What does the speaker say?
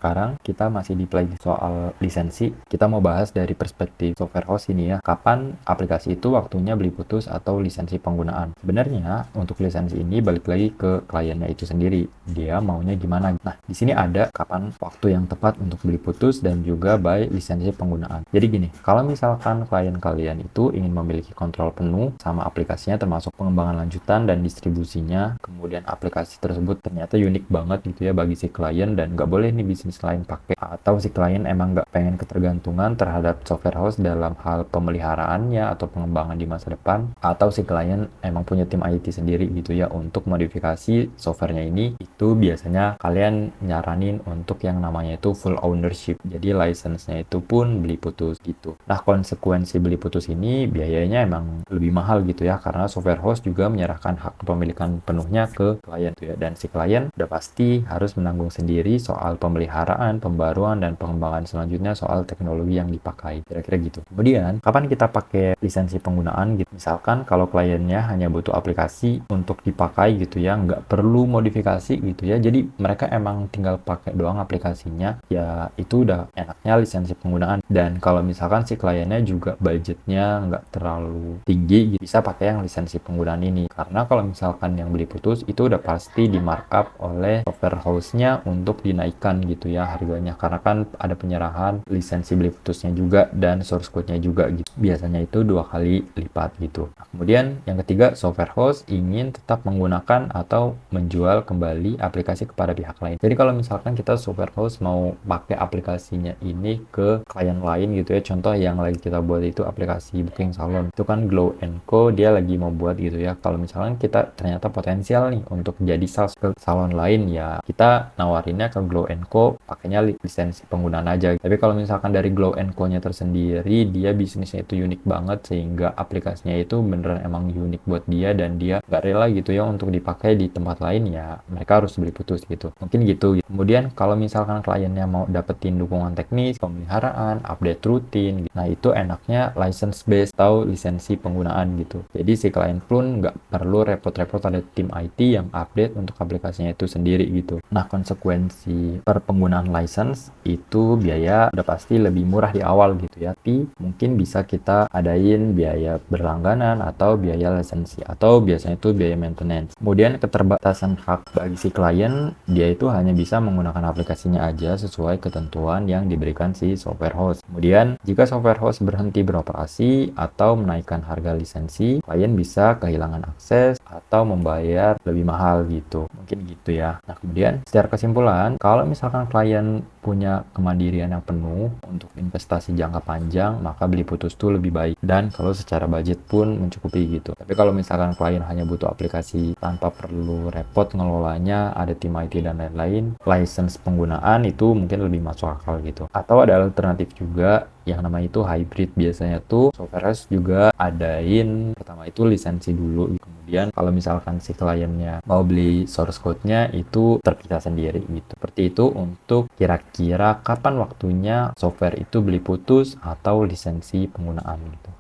sekarang kita masih di play soal lisensi. Kita mau bahas dari perspektif software host ini ya. Kapan aplikasi itu waktunya beli putus atau lisensi penggunaan? Sebenarnya untuk lisensi ini balik lagi ke kliennya itu sendiri. Dia maunya gimana? Nah, di sini ada kapan waktu yang tepat untuk beli putus dan juga buy lisensi penggunaan. Jadi gini, kalau misalkan klien kalian itu ingin memiliki kontrol penuh sama aplikasinya termasuk pengembangan lanjutan dan distribusinya, kemudian aplikasi tersebut ternyata unik banget gitu ya bagi si klien dan nggak boleh nih bisnis lain pakai, atau si klien emang nggak pengen ketergantungan terhadap software house dalam hal pemeliharaannya atau pengembangan di masa depan, atau si klien emang punya tim IT sendiri gitu ya untuk modifikasi softwarenya ini, itu biasanya kalian nyaranin untuk yang namanya itu full ownership. Jadi license-nya itu pun beli putus gitu. Nah, konsekuensi beli putus ini biayanya emang lebih mahal gitu ya, karena software house juga menyerahkan hak kepemilikan penuhnya ke klien tuh ya, dan si klien udah pasti harus menanggung sendiri soal pemeliharaan, pembaruan, dan pengembangan selanjutnya soal teknologi yang dipakai, kira-kira gitu. Kemudian, kapan kita pakai lisensi penggunaan gitu? Misalkan kalau kliennya hanya butuh aplikasi untuk dipakai gitu ya, nggak perlu modifikasi gitu ya, jadi mereka emang tinggal pakai doang aplikasinya, ya itu udah enaknya lisensi penggunaan. Dan kalau misalkan si kliennya juga budgetnya nggak terlalu tinggi, bisa pakai yang lisensi penggunaan ini, karena kalau misalkan yang beli putus itu udah pasti di markup oleh software house-nya untuk dinaikkan gitu ya harganya, karena kan ada penyerahan lisensi beli putusnya juga dan source code-nya juga gitu, biasanya itu 2 kali lipat gitu. Nah, kemudian yang ketiga, software house ingin tetap menggunakan atau menjual kembali aplikasi kepada pihak lain. Jadi kalau misalkan kita software house mau pakai aplikasinya ini ke klien lain gitu ya, contoh yang lagi kita buat itu aplikasi booking salon, itu kan Glow & Co dia lagi mau buat gitu ya. Kalau misalkan kita ternyata potensial nih untuk jadi sales ke salon lain, ya kita nawarinnya ke Glow & Co pakainya lisensi penggunaan aja. Tapi kalau misalkan dari Glow & Co nya tersendiri dia bisnisnya itu unik banget sehingga aplikasinya itu beneran emang unik buat dia dan dia nggak rela gitu ya untuk dipakai di tempat lain, ya mereka harus beli putus gitu, mungkin gitu. Kemudian kalau misalkan kliennya mau dapetin dukungan teknis, pemeliharaan, update rutin gitu, nah itu enaknya license based atau lisensi penggunaan gitu. Jadi si klien pun nggak perlu repot-repot ada tim IT yang update untuk aplikasinya itu sendiri gitu. Nah, konsekuensi per penggunaan license itu biaya udah pasti lebih murah di awal gitu ya, tapi mungkin bisa kita adain biaya berlangganan atau biaya lisensi atau biasanya itu biaya maintenance. Kemudian keterbatasan hak bagi si klien, dia itu hanya bisa menggunakan aplikasinya aja sesuai ketentuan yang diberikan si software host. Kemudian jika software host berhenti beroperasi atau menaikkan harga lisensi, klien bisa kehilangan akses atau membayar lebih mahal gitu, mungkin gitu ya. Nah, kemudian secara kesimpulan, kalau misalkan klien punya kemandirian yang penuh untuk investasi jangka panjang, maka beli putus tuh lebih baik, dan kalau secara budget pun mencukupi gitu. Tapi kalau misalkan klien hanya butuh aplikasi tanpa perlu repot ngelolanya, ada tim IT dan lain-lain, license penggunaan itu mungkin lebih masuk akal gitu. Atau ada alternatif juga yang namanya itu hybrid. Biasanya tuh software house juga adain pertama itu lisensi dulu, kemudian kalau misalkan si kliennya mau beli source code-nya itu terpisah sendiri gitu. Seperti itu untuk kira-kira kapan waktunya software itu beli putus atau lisensi penggunaan gitu.